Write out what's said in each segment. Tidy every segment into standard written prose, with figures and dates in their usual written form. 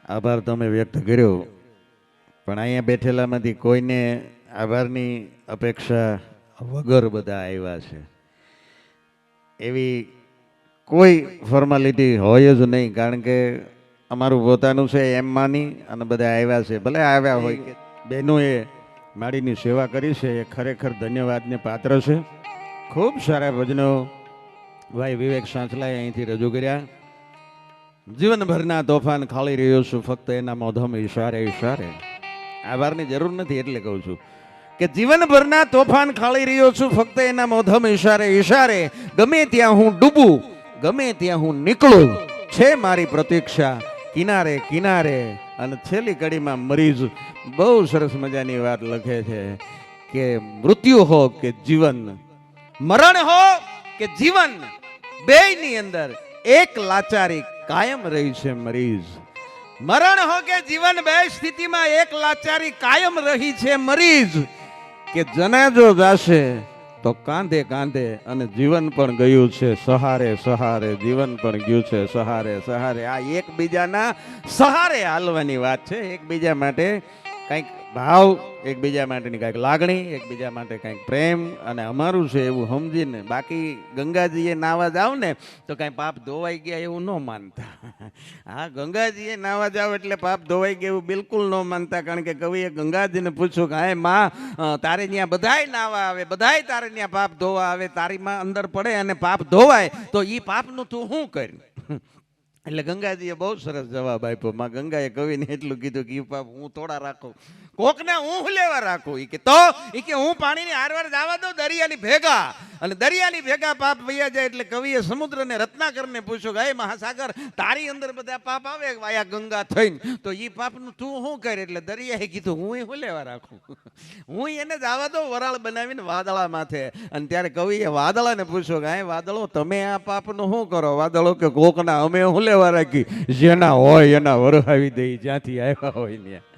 આભાર તમે વ્યક્ત કર્યો, પણ અહીંયા બેઠેલામાંથી કોઈને આભારની અપેક્ષા વગર બધા આવ્યા છે. એવી કોઈ ફોર્માલિટી હોય જ નહીં, કારણ કે અમારું પોતાનું છે એમ માની અને બધા આવ્યા છે. ભલે આવ્યા હોય કે બહેનોએ માળીની સેવા કરી છે, એ ખરેખર ધન્યવાદને પાત્ર છે. ખૂબ સારા ભજનો ભાઈ વિવેક સાંચલાએ અહીંથી રજૂ કર્યા. જીવનભરના તોફાન ખાલી રહ્યો છું ફક્ત એના મોઢમ ઈશારે ઈશારે. આભારની જરૂર નથી એટલે કહું છું કે જીવનભરના તોફાન ખાલી રહ્યો છું ફક્ત એના મોઢમ ઈશારે ઈશારે. ગમે ત્યાં હું ડૂબું, ગમે ત્યાં હું નીકળું, છે મારી પ્રતીક્ષા કિનારે કિનારે. અને છેલ્લી કડીમાં મરીજ બહુ સરસ મજાની વાત લખે છે કે મૃત્યુ હો કે જીવન, મરણ હો કે જીવન, બેયની અંદર એક લાચારી કાયમ રહી છે મરીજ. મરણ હો કે જીવન, બે સ્થિતિમાં એક લાચારી કાયમ રહી છે મરીજ. કે જનાજો જાશે તો કાંધે કાંધે, અને જીવન પણ ગયું છે સહારે સહારે, જીવન પણ ગયું છે સહારે સહારે. આ એકબીજાના સહારે હાલવાની વાત છે. એકબીજા માટે કંઈક ભાવ, એકબીજા માટેની કંઈક લાગણી, એકબીજા માટે કંઈક પ્રેમ અને અમારું છે એવું સમજીને. બાકી ગંગાજીએ નાવા જાવ ને તો કાંઈ પાપ ધોવાઈ ગયા એવું ન માનતા. હા, ગંગાજીએ નાવા જાવ એટલે પાપ ધોવાઈ ગયા એવું બિલકુલ ન માનતા. કારણ કે કવિએ ગંગાજીને પૂછ્યું કે હા માં, તારે ત્યાં બધાય નાવા આવે, બધાય તારે ત્યાં પાપ ધોવા આવે, તારી માં અંદર પડે અને પાપ ધોવાય તો એ પાપનું તું શું કર્યું? એટલે ગંગાજીએ બહુ સરસ જવાબ આપ્યો. માં ગંગાએ કવિને એટલું કીધું કે એ પાપ હું થોડા રાખું, કોકને હું લેવા રાખું. એ કે તો એ કે હું પાણીની હારવાર જવા દઉં દરિયાની ભેગા, અને દરિયાની ભેગા પાપ વયા જાય. એટલે કવિએ સમુદ્રને રત્નાકરને પૂછ્યું કે હે મહાસાગર, તારી અંદર બધા પાપ આવે વાયા ગંગા થઈને, તો એ પાપનું તું શું કરે? એટલે દરિયાએ કીધું હું એ લેવા રાખું, હું એને જવા દઉં વરાળ બનાવીને વાદળા માથે. અને ત્યારે કવિએ વાદળાને પૂછ્યું કે હે વાદળો, તમે આ પાપનું શું કરો? વાદળો કે કોકના અમે હું લેવા રાખી, જેના હોય એના વરહાવી દઈ, જ્યાંથી આવ્યા હોય ત્યાં.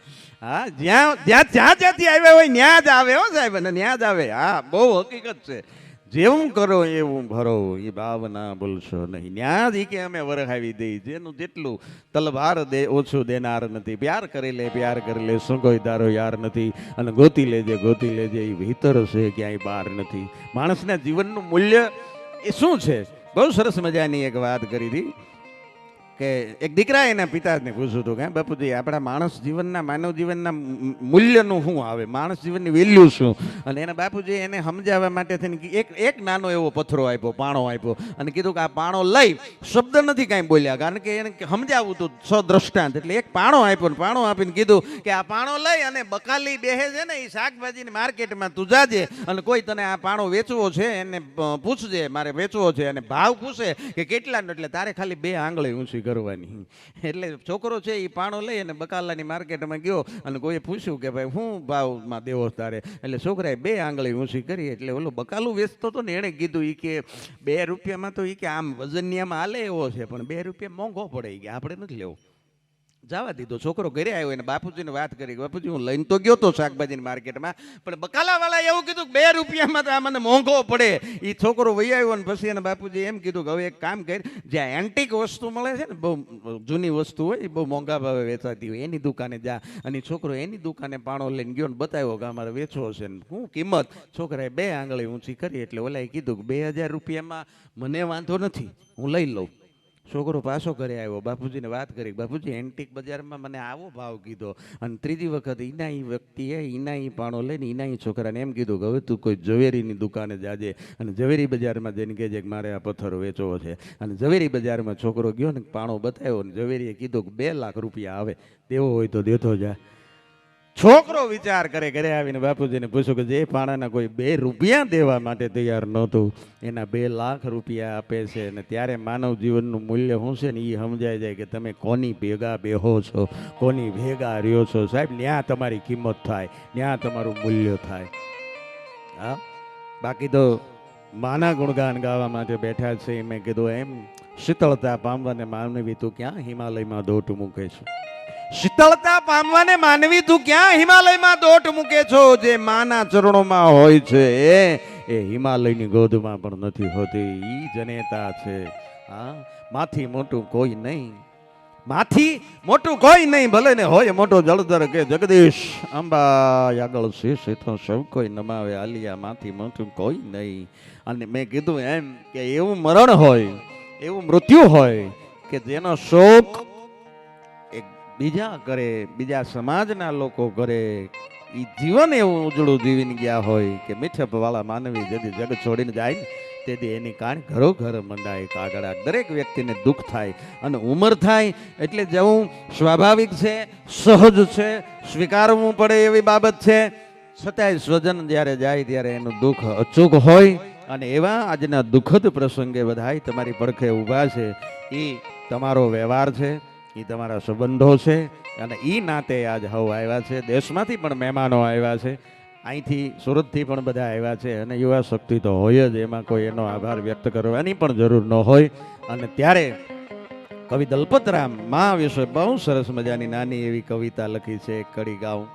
હા, જ્યાંથી આવ્યા હોય ત્યાં જ આવે. હો સાહેબ, અને ત્યાં જ આવે. હા, બહુ હકીકત છે. જેવું કરો એવું ભરો, એ ભાવના ભૂલશો નહીં. ત્યાં જ કે અમે વરહાવી દઈ, જેનું જેટલું તલવાર દે ઓછું દેનાર નથી. પ્યાર કરી લે, પ્યાર કરી લે, શું કોઈ તારો યાર નથી. અને ગોતી લેજે, ગોતી લેજે, એ ભીતર છે, ક્યાંય બહાર નથી. માણસના જીવનનું મૂલ્ય એ શું છે? બહુ સરસ મજાની એક વાત કરી હતી કે એક દીકરા એના પિતાને પૂછ્યું હતું કે બાપુજી, આપણા માણસ જીવનના, માનવ જીવનના મૂલ્યનું શું આવે, માણસ જીવનની વેલ્યુ શું? અને એના બાપુજી એને સમજાવવા માટે થઈને એક નાનો એવો પથ્થરો આપ્યો, પાણો આપ્યો, અને કીધું કે આ પાણો લઈ, શબ્દ નથી કાંઈ બોલ્યા, કારણ કે એને સમજાવવું હતું સદ્રષ્ટાંત. એટલે એક પાણો આપ્યો, ને પાણો આપીને કીધું કે આ પાણો લઈ અને બકાલી બેહે છે ને એ શાકભાજીની માર્કેટમાં તું જાજે, અને કોઈ તને આ પાણો વેચવો છે એને પૂછજે, મારે વેચવો છે, અને ભાવ પૂછે કે કેટલાનો, એટલે તારે ખાલી 2 આંગળી ઊંચી કરવાની. એટલે છોકરો છે એ પાણો લઈ અને બકાલાની માર્કેટમાં ગયો, અને કોઈએ પૂછ્યું કે ભાઈ શું ભાવમાં દેવો તારે? એટલે છોકરાએ 2 આંગળી ઊંચી કરી. એટલે ઓલો બકાલું વેચતો હતો ને એણે કીધું એ કે 2 રૂપિયામાં તો એ કે આમ વજનિયામાં હાલે એવો છે, પણ 2 રૂપિયા મોંઘો પડે, એ કે આપણે નથી લેવો. જવા દીધો. છોકરો ઘરે આવ્યો એને બાપુજીને વાત કરી, બાપુજી હું લઈને તો ગયો તો શાકભાજીની માર્કેટમાં, પણ બકાલાવાળા એવું કીધું 2 રૂપિયામાં તો આ મને મોંઘો પડે. એ છોકરો વહી આવ્યો, ને પછી એને બાપુજી એમ કીધું કે હવે એક કામ કર, જ્યાં એન્ટિક વસ્તુ મળે છે ને, બહુ જૂની વસ્તુ હોય, એ બહુ મોંઘા ભાવે વેચાતી હોય, એની દુકાને જા. અને છોકરો એની દુકાને પાણો લઈને ગયો ને બતાવ્યો કે અમારે વેચવો છે ને શું કિંમત. છોકરાએ 2 આંગળી ઊંચી કરી. એટલે ઓલાએ કીધું કે 2000 રૂપિયામાં મને વાંધો નથી, હું લઈ લઉં. છોકરો પાછો ઘરે આવ્યો, બાપુજીને વાત કરી, બાપુજી એન્ટિક બજારમાં મને આવો ભાવ કીધો. અને ત્રીજી વખત ઈના એ વ્યક્તિએ ઈના એ પાણો લઈને ઈના એ છોકરાને એમ કીધું કે હવે તું કોઈ ઝવેરીની દુકાને જાજે, અને ઝવેરી બજારમાં જઈને કહેજે કે મારે આ પથ્થર વેચવો છે. અને ઝવેરી બજારમાં છોકરો ગયો ને પાણો બતાવ્યો, ને ઝવેરીએ કીધું કે 2 લાખ રૂપિયા આવે, દેવો હોય તો દેતો જા. છોકરો વિચાર કરે, ઘરે આવીને બાપુજીને પૂછ્યું કે જે પાણાના કોઈ 2 રૂપિયા દેવા માટે તૈયાર નહોતું, એના 2 લાખ રૂપિયા આપે છે. અને ત્યારે માનવ જીવનનું મૂલ્ય શું છે ને એ સમજાઈ જાય કે તમે કોની ભેગા બેહો છો, કોની ભેગા રહ્યો છો. સાહેબ, ત્યાં તમારી કિંમત થાય, ત્યાં તમારું મૂલ્ય થાય. હા, બાકી તો માના ગુણગાન ગાવા માટે બેઠા છે. મેં કીધું એમ, શીતળતા પામવાને માનવી તું ક્યાં હિમાલયમાં દોટ મૂકે છે? શીતળતા પામવાને માનવી તું ક્યાં હિમાલયમાં દોટ મૂકે છો? જે માના ચરણોમાં હોય છે એ હિમાલયની ગોદમાં પણ નથી હોતી. ઈ જનેતા છે. હા, માથી મોટું કોઈ નહીં, માથી મોટું કોઈ નહીં, ભલે ને હોય મોટો જળધર કે જગદીશ અંબા આગળ શીશ તો સૌ કોઈ નમાવે, આલિયા માથી મોટું કોઈ નહીં. અને મેં કીધું એમ કે એવું મરણ હોય, એવું મૃત્યુ હોય કે જેનો શોક એક બીજા કરે, બીજા સમાજના લોકો કરે, એ જીવન એવું ઉજળું જીવીને ગયા હોય કે મીઠપ વાળા માનવી જેથી જગ છોડીને જાય ને તેથી એની કાન ઘરો ઘર મંડાય કાગડા. દરેક વ્યક્તિને દુઃખ થાય અને ઉંમર થાય એટલે જવું સ્વાભાવિક છે, સહજ છે, સ્વીકારવું પડે એવી બાબત છે. છતાંય સ્વજન જ્યારે જાય ત્યારે એનું દુઃખ અચૂક હોય. અને એવા આજના દુઃખદ પ્રસંગે બધાય તમારી પડખે ઊભા છે. એ તમારો વ્યવહાર છે, એ તમારા સંબંધો છે, અને એ નાતે આજ હવ આવ્યા છે. દેશમાંથી પણ મહેમાનો આવ્યા છે, અહીંથી સુરતથી પણ બધા આવ્યા છે. અને યુવા શક્તિ તો હોય જ, એમાં કોઈ એનો આભાર વ્યક્ત કરવાની પણ જરૂર ન હોય. અને ત્યારે કવિ દલપતરામ મા વિશે બહુ સરસ મજાની નાની એવી કવિતા લખી છે, એક કડી ગાઉં.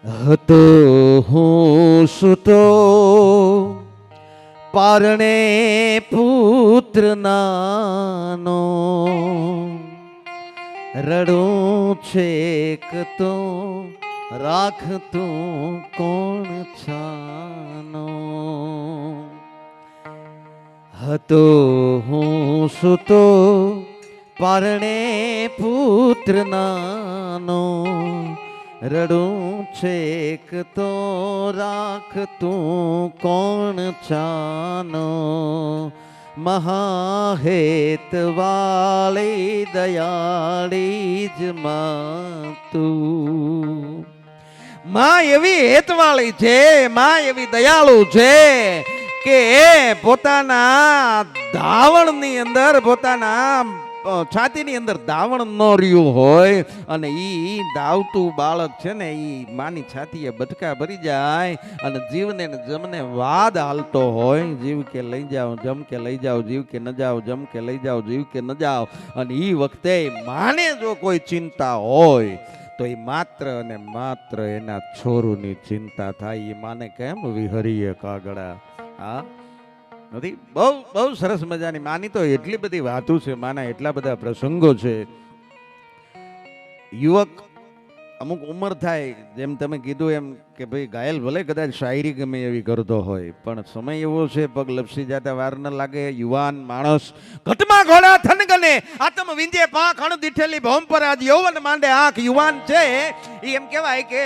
હતો હું સુતો પારણે પુત્ર નાનો, રડું છેક તો રાખતું કોણ છાનો. હતો હું સુતો પારણે પુત્ર નાનો, રડું છેક તો રાખતું કોણ છાનો. મહાહેત વાળી દયાળી જ માતું, માં એવી હેતવાળી છે, માં એવી દયાળુ છે કે એ પોતાના ધાવણની અંદર, પોતાના છાતીની અંદર ધાવણ ન રહ્યું હોય અને ઈ ધાવતું બાળક છે ને ઈ માની છાતીએ બટકા ભરી જાય અને જીવને જમને વાદ હાલતો હોય, જીવ કે લઈ જાઓ જમ કે લઈ જાઓ, જીવ કે ન જાઓ જમ કે લઈ જાઓ, જીવ કે ન જાઓ. અને ઈ વખતે માને જો કોઈ ચિંતા હોય તો એ માત્ર અને માત્ર એના છોરુની ચિંતા થાય. એ માને કેમ વિહરીએ કાગડા. હા નથી, બહુ બહુ સરસ મજાની માની તો એટલી બધી વાતો છે, માના એટલા બધા પ્રસંગો છે. યુવક અમુક ઉંમર થાય, જેમ તમે કીધું એમ કે ભાઈ ઘાયલ ભલે કદાચ શાયરી ગમે એવી કરતો હોય, પણ સમય એવો છે પગ લપસી જતા વાર ન લાગે. યુવાન માણસ ઘટમાં ઘોડા થનગને આત્મ વિંજે પાંખ અણ દીઠેલી ભૌમ પર આજ યૌવન માંડે આંખ. યુવાન છે એ એમ કહેવાય કે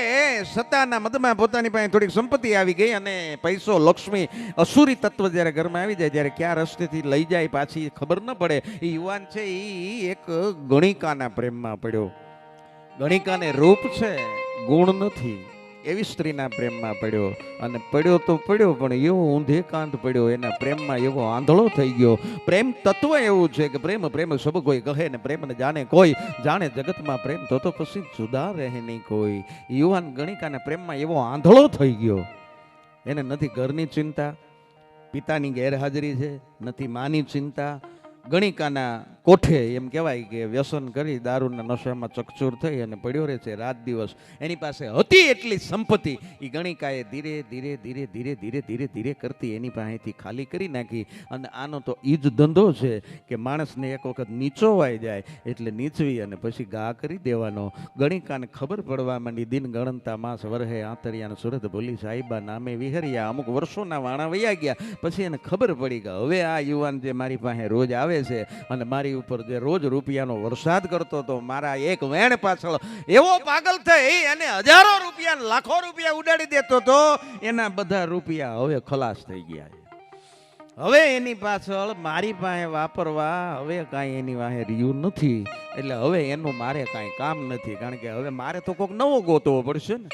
સત્તાના મદમાં પોતાની પાસે થોડીક સંપત્તિ આવી ગઈ અને પૈસો લક્ષ્મી અસુરી તત્વ જ્યારે ઘરમાં આવી જાય ત્યારે ક્યાં રસ્તેથી લઈ જાય પાછી ખબર ન પડે. એ યુવાન છે એ એક ગણિકાના પ્રેમમાં પડ્યો. ગણિકાને રૂપ છે, ગુણ નથી, એવી સ્ત્રીના પ્રેમમાં પડ્યો. અને પડ્યો તો પડ્યો પણ એવો ઊંધે કાંત પડ્યો, એના પ્રેમમાં એવો આંધળો થઈ ગયો. પ્રેમ તત્વ એવું છે કે પ્રેમ પ્રેમ સબ કોઈ કહે ને પ્રેમ ને જાણે કોઈ, જાણે જગતમાં પ્રેમ તો પછી જુદા રહે નહીં કોઈ. યુવાન ગણિકાના પ્રેમમાં એવો આંધળો થઈ ગયો. એને નથી ઘરની ચિંતા, પિતાની ગેરહાજરી છે, નથી માની ચિંતા. ગણિકાના કોઠે એમ કહેવાય કે વ્યસન કરી દારૂના નશામાં ચકચૂર થઈ અને પડ્યો રહે છે રાત દિવસ. એની પાસે હતી એટલી સંપત્તિ એ ગણિકાએ ધીરે ધીરે ધીરે ધીરે ધીરે ધીરે ધીરે કરતી એની પાસેથી ખાલી કરી નાખી. અને આનો તો એ જ ધંધો છે કે માણસને એક વખત નીચોવાઈ જાય એટલે નીચવી અને પછી ગા કરી દેવાનો. ગણિકાને ખબર પડવા માંડી, દિન ગણનતા માસ વરહે આંતરિયાને સુરત ભૂલી સાહિબા નામે વિહર્યા. અમુક વર્ષોના વાણા વયા ગયા પછી એને ખબર પડી કે હવે આ યુવાન જે મારી પાસે રોજ આવે છે અને મારી ઉપર જે રોજ રૂપિયાનો વરસાદ કરતો હતો, મારા એક વેણ પાછળ એવો પાગલ થઈ અને હજારો રૂપિયા લાખો રૂપિયા ઉડાડી દેતો હતો, એના બધા રૂપિયા હવે ખલાસ થઈ ગયા. હવે એની પાછળ મારી પાસે વાપરવા હવે કાંઈ એની વાહે રહ્યું નથી. એટલે હવે એનું મારે કાંઈ કામ નથી, કારણ કે હવે મારે તો કોઈક નવો ગોતવો પડશે ને,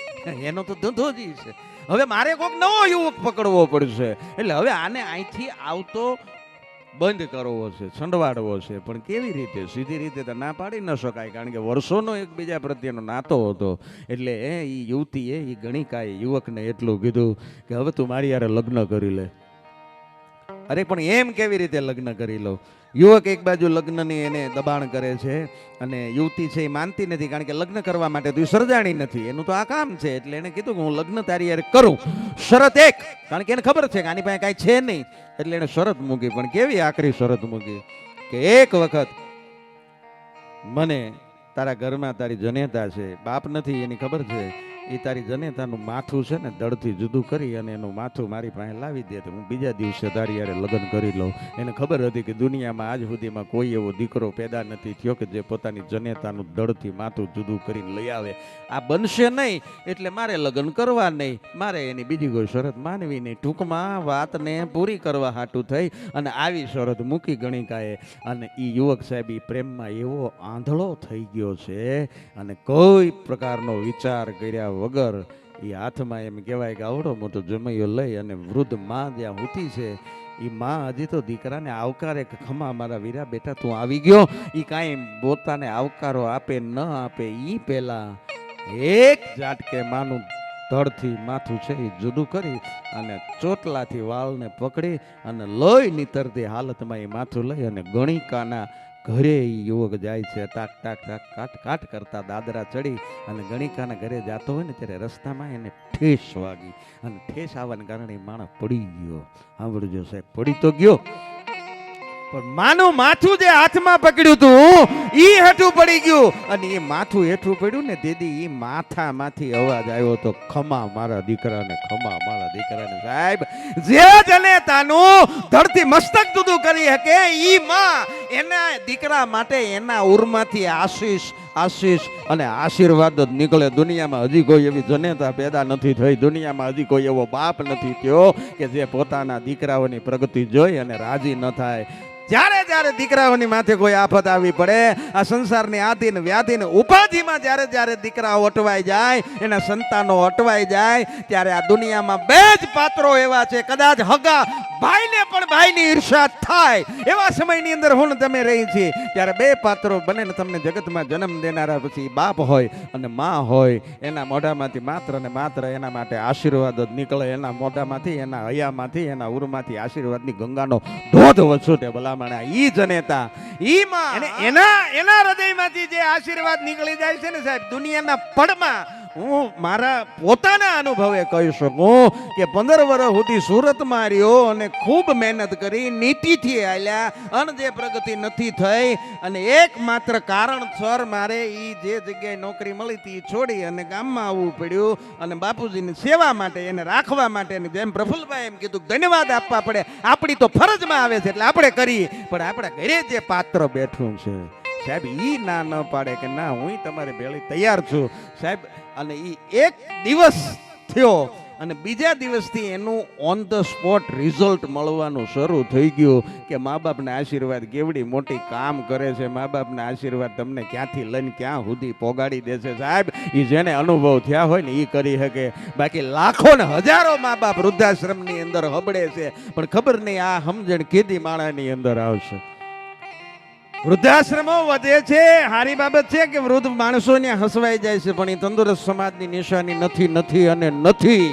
એનો તો ધંધો જ છે. હવે મારે કોઈક નવો યુવક પકડવો પડશે. એટલે હવે આને અહીંથી આવતો બંધ કરવો છે, છંડવાડવો છે. પણ કેવી રીતે? સીધી રીતે તો ના પાડી ન શકાય, કારણ કે વર્ષોનો એકબીજા પ્રત્યેનો નાતો હતો. એટલે એ યુવતીએ, એ ગણિકાએ યુવકને એટલું કીધું કે હવે તું મારી યારે લગ્ન કરી લે. અરે પણ એમ કેવી રીતે લગ્ન કરી લો? યુવક એક બાજુ લગ્નની એને દબાણ કરે છે અને યુવતી છે એ માનતી નથી, કારણ કે લગ્ન કરવા માટે તું સર્જાણી નથી, એનું તો આ કામ છે. એટલે એને કીધું કે હું લગ્ન તારી યારે કરું, શરત એક, કારણ કે એને ખબર છે કે આની પાસે કાંઈ છે નહીં. એટલે એને શરત મૂકી, પણ કેવી આકરી શરત મૂકી કે એક વખત મને તારા ઘરમાં તારી જનેતા છે, બાપ નથી એની ખબર છે, એ તારી જનેતાનું માથું છે ને દળથી જુદું કરી અને એનું માથું મારી પાસે લાવી દે તો હું બીજા દિવસે તારી યારે લગ્ન કરી લઉં. એને ખબર હતી કે દુનિયામાં આજ સુધીમાં કોઈ એવો દીકરો પેદા નથી થયો કે જે પોતાની જનેતાનું દળથી માથું જુદું કરીને લઈ આવે. આ બનશે નહીં એટલે મારે લગ્ન કરવા નહીં, મારે એની બીજી કોઈ શરત માનવી નહીં. ટૂંકમાં વાતને પૂરી કરવા હાટું થઈ અને આવી શરત મૂકી ગણિકાએ. અને એ યુવક સાહેબ એ પ્રેમમાં એવો આંધળો થઈ ગયો છે અને કોઈ પ્રકારનો વિચાર કર્યા વગર એ હાથમાં એમ કહેવાય કે આવડો મોટો જમૈયો લઈ અને વૃદ્ધ માં જ્યાં ઊતી છે એ માં હજી તો દીકરાને આવકારે કે ખમા મારા વીરા બેટા તું આવી ગયો. એ કાંઈ પોતાને આવકારો આપે ન આપે એ પહેલા એક ઝાટકે માનું ધડથી માથું છે એ જુદું કરી અને ચોટલાથી વાળને પકડી અને લોહી નીતરતી હાલતમાં એ માથું લઈ અને ગણિકાના ઘરે યુવક જાય છે. ટાક ટાક ટાક કાટ કાટ કરતા દાદરા ચડી અને ગણિકાના ઘરે જતો હોય ને ત્યારે રસ્તામાં એને ઠેસ વાગી અને ઠેસ આવવાને કારણે માણસ પડી ગયો. સાંભળજો સાહેબ, પડી તો ગયો પણ માનું માથું જે હાથમાં પકડ્યું હતું ઈ હેઠું પડી ગયું અને એ માથું હેઠું પડ્યું ને દીદી ઈ માથામાંથી અવાજ આવ્યો તો ખમા મારા દીકરાને, ખમા મારા દીકરાને. સાહેબ, જે જનેતાનું ધરતી મસ્તક જુદું કરી શકે ઈ માં એના દીકરા માટે એના ઉરમાંથી આશીષ અને આશીર્વાદ જ નીકળે. દુનિયામાં હજી કોઈ એવી જનેતા પેદા નથી થઈ, દુનિયામાં હજી કોઈ એવો બાપ નથી થયો કે જે પોતાના દીકરાઓની પ્રગતિ જોઈ અને રાજી ન થાય. જ્યારે જ્યારે દીકરાઓની માથે કોઈ આફત આવી પડે, આ સંસારની આધીન વ્યાધીન ઉપાધિમાં જ્યારે જ્યારે દીકરાઓ અટવાઈ જાય, એના સંતાનો અટવાઈ જાય, ત્યારે આ દુનિયામાં બે જ પાત્રો એવા છે, કદાચ હગા ભાઈને પણ ભાઈની ઈર્ષા થાય એવા સમયની અંદર હું તમે રહી છીએ. ત્યારે બે પાત્રો બને ને તમને જગતમાં જન્મ દેનારા પછી બાપ હોય અને માં હોય, એના મોઢામાંથી માત્ર ને માત્ર એના માટે આશીર્વાદ જ નીકળે. એના મોઢામાંથી, એના હૈયામાંથી, એના ઉરમાંથી આશીર્વાદની ગંગાનો ધોધ વસૂટે. ભલામણા ઈ જનેતા, ઈ માં એના હૃદયમાંથી જે આશીર્વાદ નીકળી જાય છે ને સાહેબ, દુનિયાના પડમાં હું મારા પોતાના અનુભવે કહી શકું કે 15 વર્ષ સુધી સુરતમાં રહ્યો અને ખૂબ મહેનત કરી, નીતિથી હાલ્યા અને જે પ્રગતિ નથી થઈ અને એકમાત્ર કારણસર મારે એ જે જગ્યાએ નોકરી મળી હતી છોડી અને ગામમાં આવવું પડ્યું અને બાપુજીની સેવા માટે, એને રાખવા માટે, જેમ પ્રફુલ્લભાઈ એમ કીધું ધન્યવાદ આપવા પડે, આપણી તો ફરજમાં આવે છે એટલે આપણે કરીએ. પણ આપણા ઘરે જે પાત્ર બેઠું છે સાહેબ, ઈ ના ન પાડે કે ના હું તમારે ભેળી તૈયાર છું સાહેબ. અને ઈ એક દિવસ થયો અને બીજા દિવસથી એનું ઓન ધ સ્પોટ રિઝલ્ટ મળવાનું શરૂ થઈ ગયું કે મા બાપના આશીર્વાદ કેવડી મોટી કામ કરે છે. મા બાપના આશીર્વાદ તમને ક્યાંથી લઈને ક્યાં સુધી પોગાડી દે છે સાહેબ, એ જેને અનુભવ થયા હોય ને એ કરી શકે. બાકી લાખો ને હજારો મા બાપ વૃદ્ધાશ્રમની અંદર હબડે છે પણ ખબર નહીં આ સમજણ કેદી માણાની અંદર આવશે. વૃદ્ધાશ્રમો વધે છે, સારી બાબત છે કે વૃદ્ધ માણસો ને હસવાઈ જાય છે, પણ એ તંદુરસ્ત સમાજની નિશાની નથી અને નથી.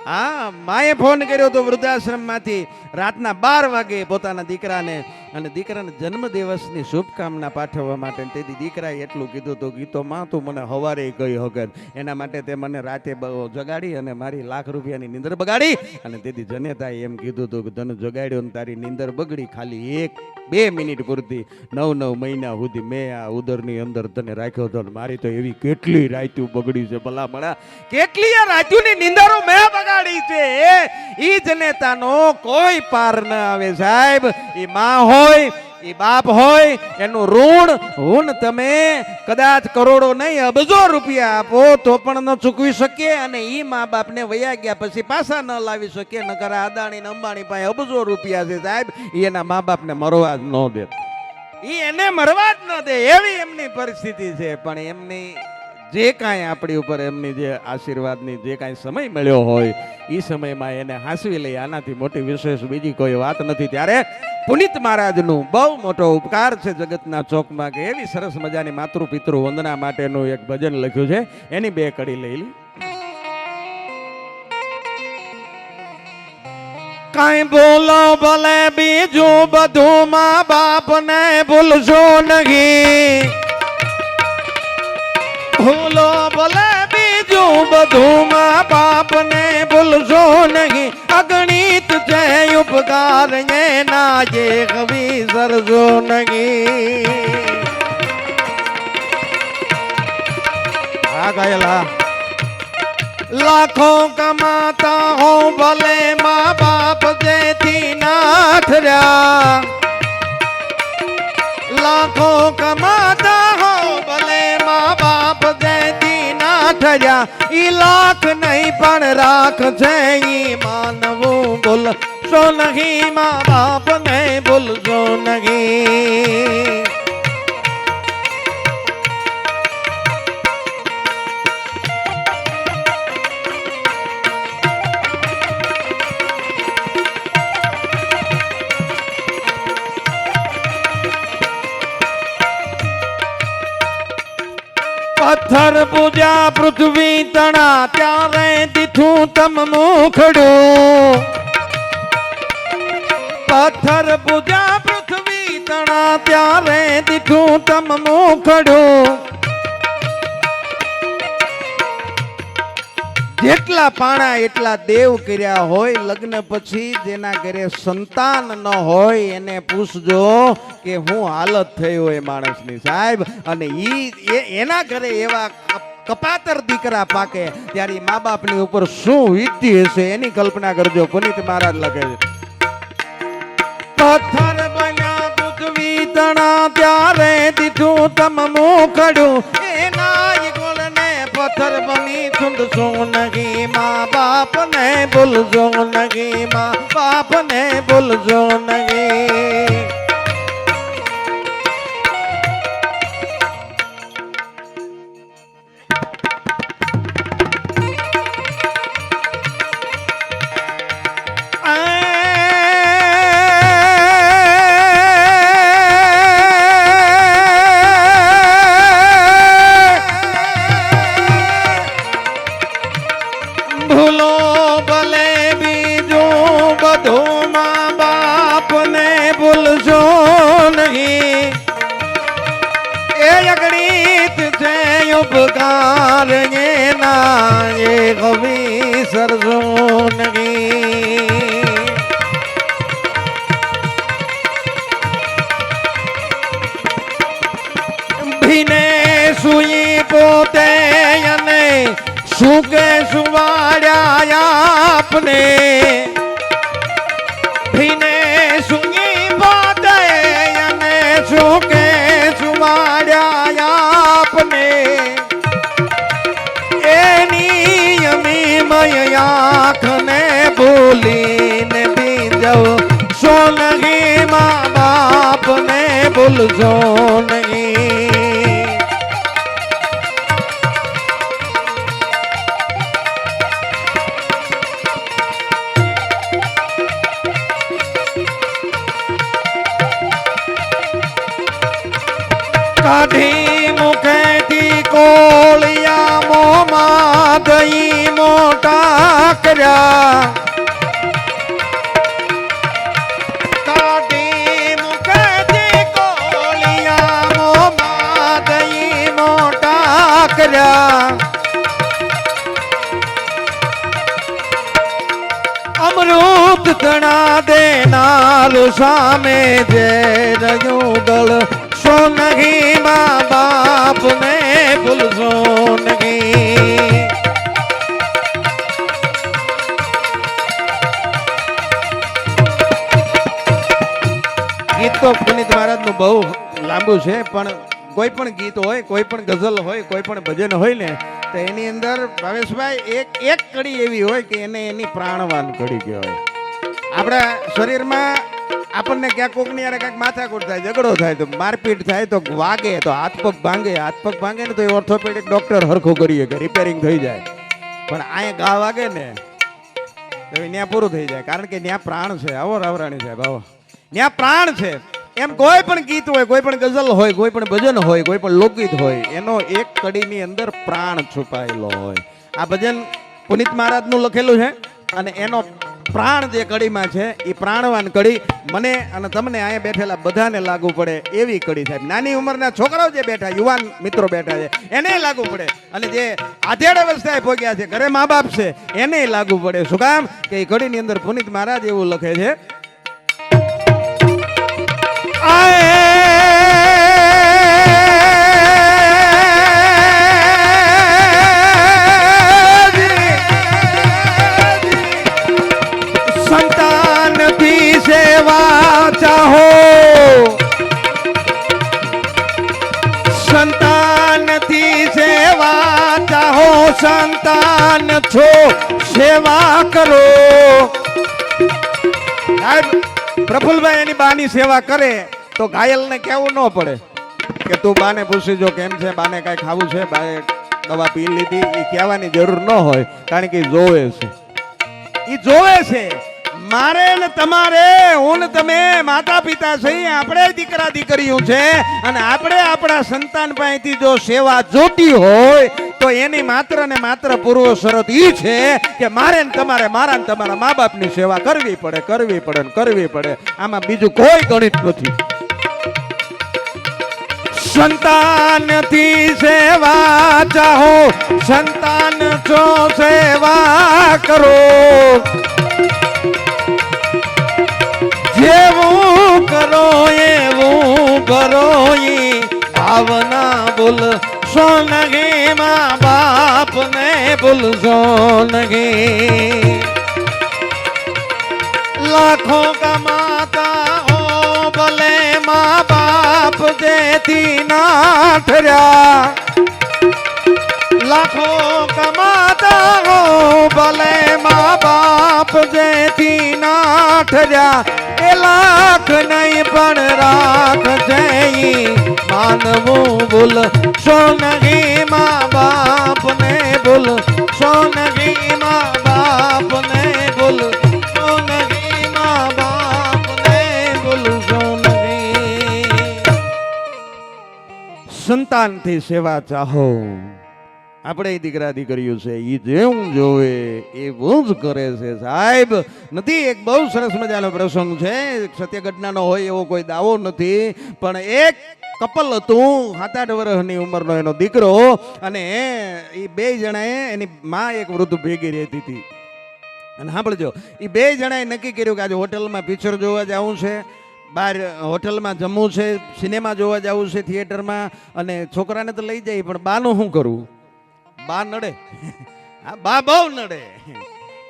હા, માએ ફોન કર્યો તો વૃદ્ધાશ્રમમાંથી રાતના 12 વાગે પોતાના દીકરાને અને દીકરાના જન્મ દિવસની શુભકામના પાઠવવા માટે. તેથી દીકરાએ એટલું કીધું હતું કે તો માં તું મને હવારે કહી હગર, એના માટે તે મને રાતે જગાડી અને મારી લાખ રૂપિયાની નીંદર બગાડી. અને તેથી જનેતાએ એમ કીધું હતું કે તને જગાડ્યો ને તારી નીંદર બગડી, ખાલી 1-2 મિનિટ પૂરતી 9 મહિના સુધી મેં આ ઉદરની અંદર તને રાખ્યો હતો. મારી તો એવી કેટલી રાત્યું બગડી છે, ભલામણા કેટલી રાત્યુંની નીંદરો મેં બગાડી છે. ઈ જનેતાનો કોઈ પાર ન આવે સાહેબ. ઈ માં હોય, ઈ બાપ હોય, એનું ઋણ તમે કદાચ કરોડો નહીં અબજો રૂપિયા આપો તો પણ ન ચૂકવી શકીએ અને ઈ મા બાપને વયા ગયા પછી પાછા ન લાવી શકીએ. નકર અદાણી ને અંબાણી પાસે અબજો રૂપિયા છે સાહેબ, એના મા બાપને મરવા જ ન દે, એને મરવા જ ન દે એવી એમની પરિસ્થિતિ છે. પણ એમની જે કાંઈ આપણી ઉપર એમની જે આશીર્વાદની જે કાંઈ સમય મળ્યો હોય એ સમયમાં એને હાંસવી લઈ, આનાથી મોટી વિશેષ બીજી કોઈ વાત નથી. ત્યારે પુનિત મહારાજનું બહુ મોટો ઉપકાર છે જગતના ચોકમાં કે એવી સરસ મજાની માતૃ પિતૃ વંદના માટેનું એક ભજન લખ્યું છે, એની 2 કડી લઈ લી. કાંઈ બોલો ભલે બીજું બધું મા બાપને ભૂલશો નહીં, ભૂલો ભલે બીજું બધું મા બાપને ભૂલશો નહીં. અગણિત છે ઉપકાર એના જે કવિ સરજો નહીં. આ ગાયેલા લાખો કમાતા હો ભલે મા બાપ જેથી ના ઠર્યા લાખો કમાતા હો ભલે મા બાપ જેથી ના ઠર્યા ઈ લાખ નહીં પણ રાખ છે ઈ માનવું બોલ સો નહીં મા બાપ ને બોલજો નહીં પથ્થર પૂજા પૃથ્વી તણા ત્યારે દીઠું તમ મુખડું પથ્થર પૂજા પૃથ્વી તણા ત્યારે દીઠું તમ મુખડું જેટલા પાણા એટલા દેવ કર્યા હોય લગ્ન પછી જેના ઘરે સંતાન ન હોય એને પૂછજો કે હું હાલત થઈ હોય માણસની સાહેબ અને એના ઘરે એવા કપાતર દીકરા પાકે ત્યારે મા બાપની ઉપર શું વીતી હશે એની કલ્પના કરજો પુનિત મહારાજ લખે છે પથ્થર બન્યા પૃથ્વી તણા ત્યારે દીઠું તમ મુખડું એના પથ્થર બની છૂંદશો નહીં મા બાપ ને ભૂલજો નહીં મા બાપ ને ભૂલજો નહીં ઉપકાર એના એ કવિ સરજો નહીં ભીને સુઈ પોતે અને સુકે સુવાડ્યા આપને ભીને સુઈ પોતે અને સુકે સુવાડ્યા આપને આંખને ભૂલીને બીજો સો નહીં મા બાપ ને ભૂલજો નહીં કાઢી મુખેથી કોળિયા મોમાં દઈ મોટા કર્યા કાઢી મુખેથી કોળિયા મોમાં દઈ મોટા કર્યા અમૃત ધણા દેનાર સામે જે રયુગલ સો નહીં મા બાપ ને ભૂલજો નહીં ગીત તો પુનિત મહારાજ નું બહુ લાંબુ છે પણ કોઈ પણ ગીત હોય કોઈ પણ ગઝલ હોય કોઈ પણ ભજન હોય ને તો એની અંદર ભાવેશભાઈ એક કડી એવી હોય કે એને એની પ્રાણવાન કડી કહેવાય આપણા શરીરમાં આપણને ક્યાંક કોકની યારે ક્યાંક માથાકૂટ થાય ઝઘડો થાય તો મારપીટ થાય તો વાગે તો હાથ પગ ભાંગે ને તો એ ઓર્થોપેડિક ડોક્ટર હરખું કરીએ કે રિપેરિંગ થઈ જાય પણ અહીંયા ઘા વાગે ને તો ત્યાં પૂરું થઈ જાય કારણ કે ત્યાં પ્રાણ છે આવો રાવરાણી સાહેબ આવો ત્યાં પ્રાણ છે એમ કોઈ પણ ગીત હોય કોઈ પણ ગઝલ હોય કોઈ પણ ભજન હોય કોઈ પણ લોકગીત હોય એનો એક કડીની અંદર પ્રાણ છુપાયેલો હોય આ ભજન પુનિત મહારાજનું લખેલું છે અને એનો પ્રાણ જે કડીમાં છે એ પ્રાણવાન કડી મને અને તમને અહીંયા બેઠેલા બધાને લાગુ પડે એવી કડી સાહેબ નાની ઉંમરના છોકરાઓ જે બેઠા યુવાન મિત્રો બેઠા છે એને લાગુ પડે અને જે આધેડ અવસ્થાએ પહોંચ્યા છે ઘરે મા બાપ છે એને લાગુ પડે શું કામ કે એ કડીની અંદર પુનિત મહારાજ એવું લખે છે આય સંતાનથી સેવા ચાહો, સંતાન છો સેવા કરો. સાહેબ પ્રફુલભાઈ એની બાની સેવા કરે તો ઘાયલને કેવું ન પડે કે તું બાને પૂછી જો કેમ છે, બાને કાંઈ ખાવું છે, બાએ દવા પી લીધી, એ કહેવાની જરૂર ન હોય, કારણ કે જોવે છે, એ જોવે છે. મારે ને તમારે, હું ને તમે માતા પિતા છીએ, આપણે દીકરા દીકરીઓ છે, અને આપણે આપણા સંતાન પાસેથી જો સેવા જોતી હોય તો એની માત્ર ને માત્ર પૂર્વ શરત ઈ છે કે મારે ને તમારે, મારા ને તમારા મા બાપની સેવા કરવી પડે, કરવી પડે ને કરવી પડે. આમાં બીજું કોઈ ગણિત નથી. સંતાનથી સેવા ચાહો, સંતાન છો સેવા કરો. જેવું કરો એવું કરો, ભાવના બોલ સોનગી, મા બાપ ને બોલ સોનગી. લાખો કમાતા હો ભલે, મા બાપ જેથી ના ઠર્યા. લાખો કમાતા હો ભલે, મા બાપ જેથી ના ઠર્યા. એ લાખ નહીં પણ રાખ જઈ માનવું બોલ સોનગી, મા બાપ ને બોલ સોનગી, મા બાપ ને બોલ સોનગી, મા બાપ ને બોલ સોનગી. સંતાનથી સેવા ચાહો. આપણે દીકરા દીકરીઓ છે, એ જેવું જોવે એવું જ કરે છે. સાહેબ નથી, એક બહુ સરસ મજાનો પ્રસંગ છે, સત્ય ઘટનાનો હોય એવો કોઈ દાવો નથી, પણ એક કપલ હતું, 7-8 વર્ષની ઉંમરનો એનો દીકરો, અને એ બે જણાએ, એની માં એક વૃદ્ધ ભેગી રહેતી હતી. અને સાંભળજો, એ બે જણાએ નક્કી કર્યું કે આજે હોટલમાં પિક્ચર જોવા જવું છે, બહાર હોટલમાં જમવું છે, સિનેમા જોવા જવું છે, થિયેટરમાં. અને છોકરાને તો લઈ જાય, પણ બાનું શું કરવું? બા નડે, હા બા બહુ નડે,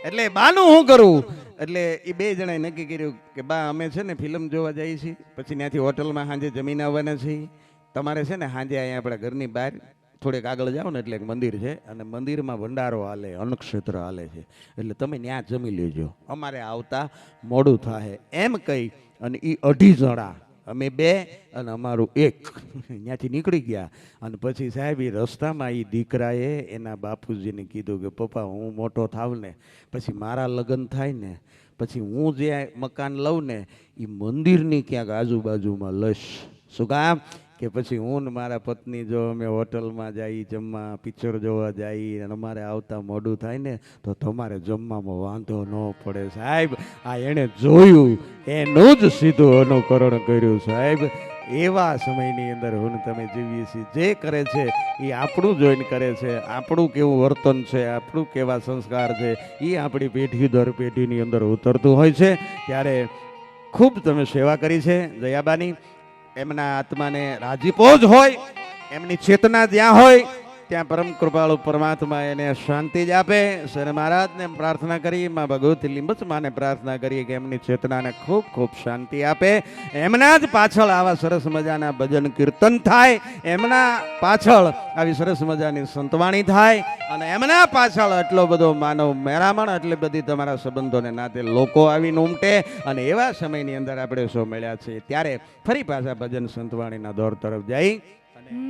એટલે બાનું શું કરવું? એટલે એ બે જણાએ નક્કી કર્યું કે બા અમે છે ને ફિલ્મ જોવા જઈએ છીએ, પછી ત્યાંથી હોટલમાં સાંજે જમીને આવવાના છીએ. તમારે છે ને સાંજે અહીંયા આપણા ઘરની બહાર થોડેક આગળ જાઓ ને એટલે એક મંદિર છે, અને મંદિરમાં ભંડારો હાલે, અન્નક્ષેત્ર હાલે છે, એટલે તમે ત્યાં જમી લેજો, અમારે આવતા મોડું થાય. એમ કહી અને એ 2.5 જણા, અમે 2 અને અમારું 1, ત્યાંથી નીકળી ગયા. અને પછી સાહેબ એ રસ્તામાં એ દીકરાએ એના બાપુજીને કીધું કે પપ્પા હું મોટો થાવ ને પછી મારા લગ્ન થાય ને પછી હું જે મકાન લઉં ને એ મંદિરની ક્યાંક આજુબાજુમાં લઈશ. શું કામ? કે પછી હું ને મારા પત્ની જો અમે હોટલમાં જઈએ જમવા, પિક્ચર જોવા જઈએ અને અમારે આવતા મોડું થાય ને તો તમારે જમવામાં વાંધો ન પડે. સાહેબ આ એણે જોયું એનું જ સીધું અનુકરણ કર્યું. સાહેબ એવા સમયની અંદર હું તમે જીવીએ છીએ, જે કરે છે એ આપણું જોઈને કરે છે, આપણું કેવું વર્તન છે, આપણું કેવા સંસ્કાર છે એ આપણી પેઢી દર પેઢીની અંદર ઉતરતું હોય છે. ત્યારે ખૂબ તમે સેવા કરી છે જયાબાની. એમના આત્માને રાજીપો જ હોય, એમની ચેતના જ્યાં હોય ત્યાં પરમ કૃપાળુ પરમાત્મા એને શાંતિ જ આપે. સર મહારાજને પ્રાર્થના કરી, માં ભગવતી લીંબચ માને પ્રાર્થના કરીએ કે એમની ચેતનાને ખૂબ ખૂબ શાંતિ આપે. એમના જ પાછળ આવા સરસ મજાના ભજન કીર્તન થાય, એમના પાછળ આવી સરસ મજાની સંતવાણી થાય, અને એમના પાછળ આટલો બધો માનવ મેરામણ, એટલી બધી તમારા સંબંધોને નાતે લોકો આવીને ઉમટે. અને એવા સમયની અંદર આપણે સૌ મળ્યા છીએ, ત્યારે ફરી પાછા ભજન સંતવાણીના દોર તરફ જઈ અને